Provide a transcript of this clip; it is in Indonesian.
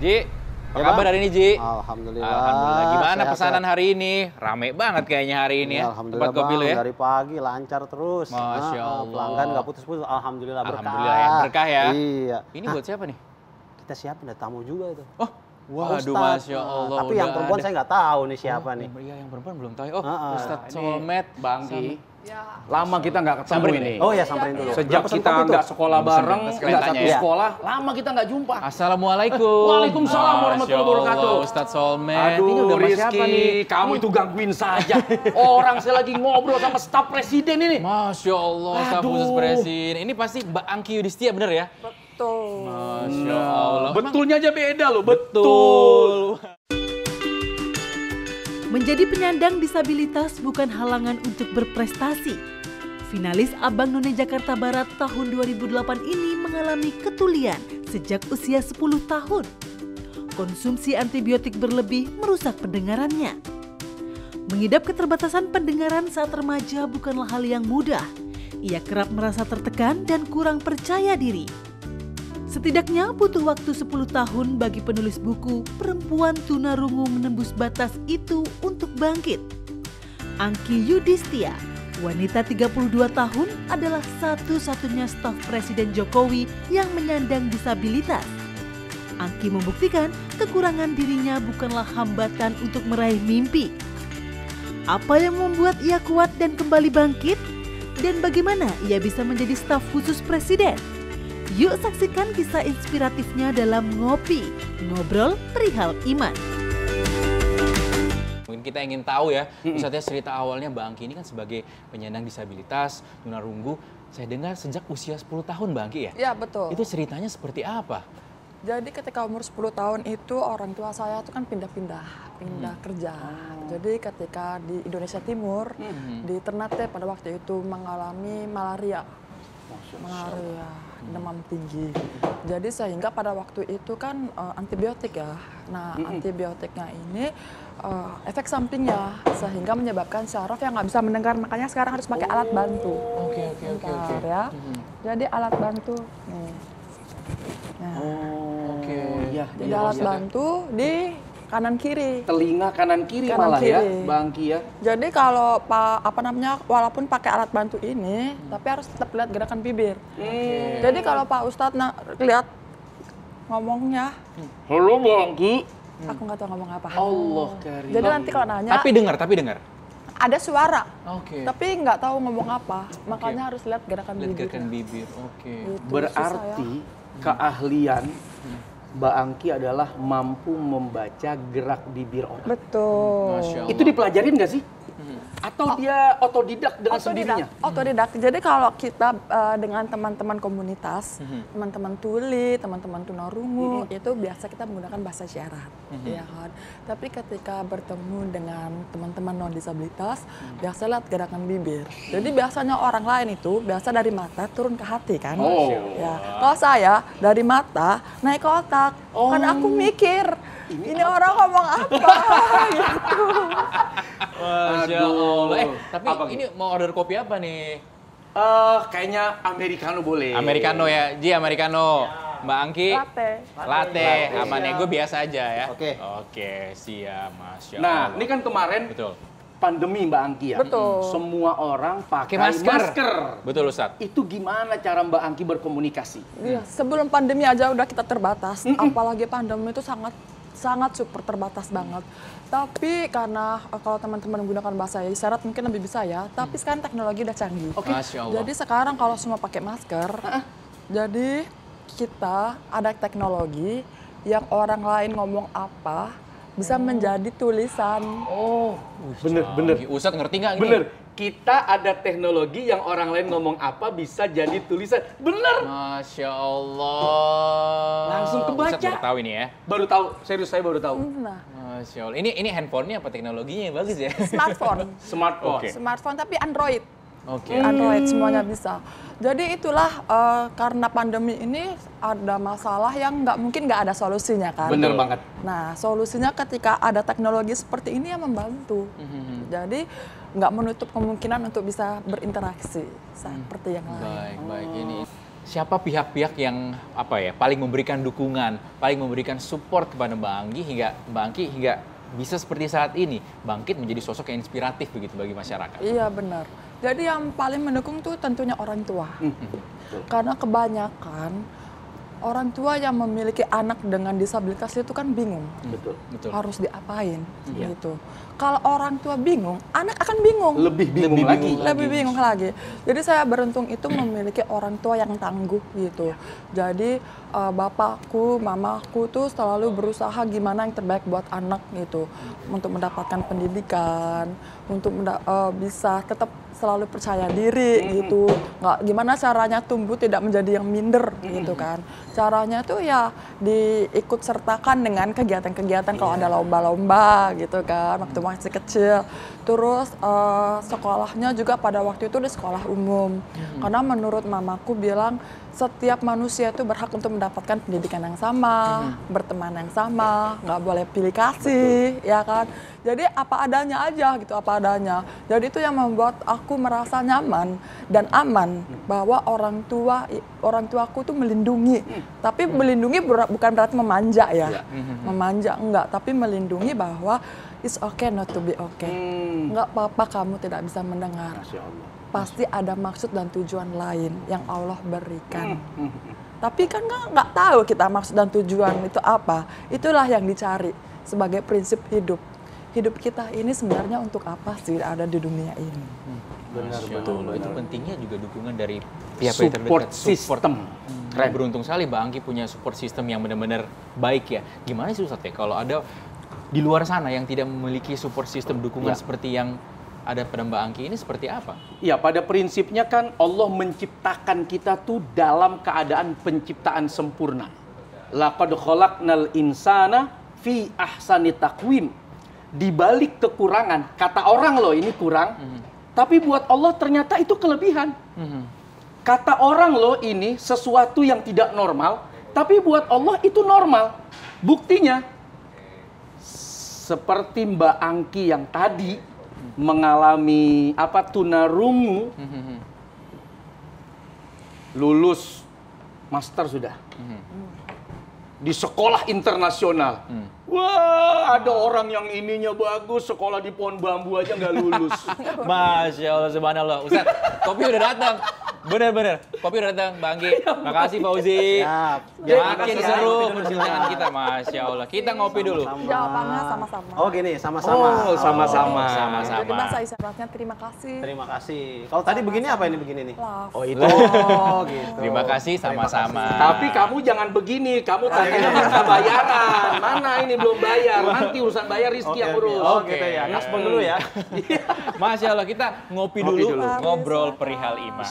Ji, apa Ya, kabar Bang? hari ini, Ji? Alhamdulillah. Alhamdulillah. Gimana Sehat, pesanan sehat. hari ini? Rame banget kayaknya hari ini ya. Alhamdulillah, Tempat kopi Bang. lu ya. Dari pagi lancar terus. Masya Allah. Pelanggan nggak putus-putus. Alhamdulillah berkah. Alhamdulillah ya, berkah ya. Iya. Ini buat siapa nih? Kita siapin ada tamu juga itu. Oh, waduh, Ustadz. Masya Allah. Tapi yang udah perempuan ada. saya nggak tahu nih siapa nih. Iya, yang perempuan belum tahu. Oh, Heeh. Ustadz Ini Solmed. Bang Ki. Ya. Lama kita nggak ketemu Samperin ini. Oh ya, samperin dulu. Sejak Dia pesen kita kopi tuh. nggak sekolah Pesen bareng, sekalian nggak tanya satu ya. sekolah, lama kita nggak jumpa. Assalamualaikum. Waalaikumsalam warahmatullahi Masya Allah, wabarakatuh. Ustadz Solmed. Aduh, Ini udah sama siapa nih? kamu itu gangguin saja. Orang saya lagi ngobrol sama staf presiden ini. Masya Allah, staf Aduh. khusus presiden. Ini pasti Mbak Angki Yudhistia, bener ya? Betul. Masya Allah. Betulnya aja beda loh, Betul. Menjadi penyandang disabilitas bukan halangan untuk berprestasi. Finalis Abang None Jakarta Barat tahun 2008 ini mengalami ketulian sejak usia 10 tahun. Konsumsi antibiotik berlebih merusak pendengarannya. Mengidap keterbatasan pendengaran saat remaja bukanlah hal yang mudah. Ia kerap merasa tertekan dan kurang percaya diri. Setidaknya butuh waktu 10 tahun bagi penulis buku Perempuan Tunarungu Menembus Batas Itu untuk bangkit. Angki Yudhistia, wanita 32 tahun, adalah satu-satunya staf Presiden Jokowi yang menyandang disabilitas. Angki membuktikan kekurangan dirinya bukanlah hambatan untuk meraih mimpi. Apa yang membuat ia kuat dan kembali bangkit? Dan bagaimana ia bisa menjadi staf khusus Presiden? Yuk saksikan kisah inspiratifnya dalam Ngopi, Ngobrol Perihal Iman. Mungkin kita ingin tahu ya, Ustadz, cerita awalnya Mbak Angki ini kan sebagai penyandang disabilitas, tunarunggu. Saya dengar sejak usia 10 tahun Mbak Angki ya? Ya, betul. Itu ceritanya seperti apa? Jadi ketika umur 10 tahun itu orang tua saya tuh kan pindah kerja. Jadi ketika di Indonesia Timur, di Ternate pada waktu itu mengalami malaria. Demam tinggi. Jadi sehingga pada waktu itu kan antibiotik ya. Nah, antibiotiknya ini efek sampingnya sehingga menyebabkan syaraf yang nggak bisa mendengar, makanya sekarang harus pakai alat bantu. Oke. Bentar ya. Jadi alat bantu nih. Nah, Oke. Iya, jadi alat bantu di kanan kiri. Telinga kanan kiri Kanan malah ya, kiri. Bang Ki ya. Jadi kalau walaupun pakai alat bantu ini, tapi harus tetap lihat gerakan bibir. Jadi kalau Pak Ustadz lihat ngomongnya, Halo Bang Ki. aku nggak tahu ngomong apa. Allah karim. Jadi nanti kalau nanya, Tapi dengar. ada suara, Oke. tapi nggak tahu ngomong apa. Makanya harus lihat gerakan Lihat bibir. gerakan bibir. Oke. Gitu, Berarti susah ya. keahlian Mbak Angki adalah mampu membaca gerak bibir orang. Betul. Masya Allah. Itu dipelajarin nggak sih? Atau dia otodidak dengan sendirinya? Otodidak. Jadi kalau kita dengan teman-teman komunitas, teman-teman tuli, teman-teman tunarungu, itu biasa kita menggunakan bahasa isyarat, ya kan. Tapi ketika bertemu dengan teman-teman non disabilitas, biasa lihat gerakan bibir. Jadi biasanya orang lain itu biasa dari mata turun ke hati kan. Oh. Ya. Kalau saya dari mata naik ke otak. Kan aku mikir, ini orang ngomong apa gitu. Masya Allah. Tapi Apa, ini mau order kopi apa nih? Kayaknya Americano boleh. Americano ya, Ji, Americano. Mbak Angki? Latte. Aman ya, gue biasa aja ya. Oke. Oke, siap, Masya Nah, Allah. ini kan kemarin Betul. pandemi Mbak Angki ya. Betul. Semua orang pakai Masker. masker. Betul, Ustadz. Itu gimana cara Mbak Angki berkomunikasi? Iya, sebelum pandemi aja udah kita terbatas, apalagi pandemi itu sangat super terbatas banget. Tapi karena kalau teman-teman menggunakan bahasa isyarat mungkin lebih bisa ya, tapi sekarang teknologi udah canggih. Masya Allah. Jadi sekarang kalau semua pakai masker, jadi kita ada teknologi yang orang lain ngomong apa bisa menjadi tulisan. Oh, bener. Canggih. Ustadz ngerti nggak ini? Bener. Kita ada teknologi yang orang lain ngomong apa bisa jadi tulisan. Bener. Masya Allah. Langsung kebaca. Ustadz baru tahu ini ya. Baru tahu, serius saya baru tahu. Nah, Masya Allah. Ini handphonenya apa teknologinya yang bagus ya? smartphone. Smartphone. Oke. Smartphone tapi Android. Oke. Android semuanya bisa. Jadi itulah karena pandemi ini ada masalah yang nggak ada solusinya kan. Bener banget. Nah solusinya ketika ada teknologi seperti ini yang membantu. Jadi nggak menutup kemungkinan untuk bisa berinteraksi seperti yang lain. Baik. Ini siapa pihak-pihak yang paling memberikan dukungan, paling memberikan support kepada Mbak Angki hingga bisa seperti saat ini bangkit menjadi sosok yang inspiratif begitu bagi masyarakat. Iya benar. Jadi yang paling mendukung tuh tentunya orang tua. Karena kebanyakan orang tua yang memiliki anak dengan disabilitas itu kan bingung. Betul. Harus diapain gitu. Kalau orang tua bingung, anak akan bingung. Lebih bingung lagi. Jadi saya beruntung itu memiliki orang tua yang tangguh gitu. Jadi bapakku, mamaku tuh selalu berusaha gimana yang terbaik buat anak gitu. Untuk mendapatkan pendidikan, untuk bisa tetap selalu percaya diri gitu. Nggak gimana caranya tumbuh tidak menjadi yang minder gitu kan. Caranya tuh ya diikut sertakan dengan kegiatan-kegiatan kalau ada lomba-lomba gitu kan waktu masih kecil. Terus sekolahnya juga pada waktu itu di sekolah umum. Karena menurut mamaku bilang setiap manusia itu berhak untuk mendapatkan pendidikan yang sama, berteman yang sama, nggak boleh pilih kasih, ya kan. Jadi apa adanya aja gitu, apa adanya. Jadi itu yang membuat aku merasa nyaman dan aman bahwa orang tuaku tuh melindungi. Tapi melindungi bukan berarti memanja ya. Memanja enggak, tapi melindungi bahwa it's okay not to be okay. Enggak apa-apa kamu tidak bisa mendengar. Pasti ada maksud dan tujuan lain yang Allah berikan. Tapi kan nggak tahu kita maksud dan tujuan itu apa. Itulah yang dicari sebagai prinsip hidup. Hidup kita ini sebenarnya untuk apa sih ada di dunia ini? Benar. Itu pentingnya juga dukungan dari pihak support terdekat. system. Keren. Beruntung sekali Mbak Angki punya support system yang benar-benar baik ya. Gimana sih Ustadz ya kalau ada di luar sana yang tidak memiliki support system dukungan seperti yang ada pada Mbak Angki ini seperti apa? Ya, pada prinsipnya kan Allah menciptakan kita tuh dalam keadaan penciptaan sempurna. Laqad khalaqnal insana fi ahsani taqwim. Di balik kekurangan, kata orang loh ini kurang, tapi buat Allah ternyata itu kelebihan. Kata orang loh ini sesuatu yang tidak normal, tapi buat Allah itu normal. Buktinya, seperti Mbak Angki yang tadi mengalami tunarungu, lulus master sudah di sekolah internasional. Wah, ada orang yang ininya bagus, sekolah di pohon bambu aja nggak lulus. Masya Allah, subhanallah. Ustaz, kopi udah datang. Bener-bener, kopi udah datang, Mbak Angki. Makasih Fauzi. Makin seru perbincangan kita, Masya Allah. Kita ngopi dulu. Jawabannya sama-sama. Oh gini, sama-sama. Oh, sama-sama. Jadi bahasa isyaratnya terima kasih. Terima kasih. Kalau tadi begini apa ini begini nih? Love. Oh itu. Oh gitu. Terima kasih sama-sama. Tapi kamu jangan begini, kamu tadinya minta bayaran. Mana ini belum bayar, nanti urusan bayar Rizky yang urus. Oh gitu ya, gaspol dulu ya. Masya Allah, kita ngopi dulu, ngobrol perihal iman.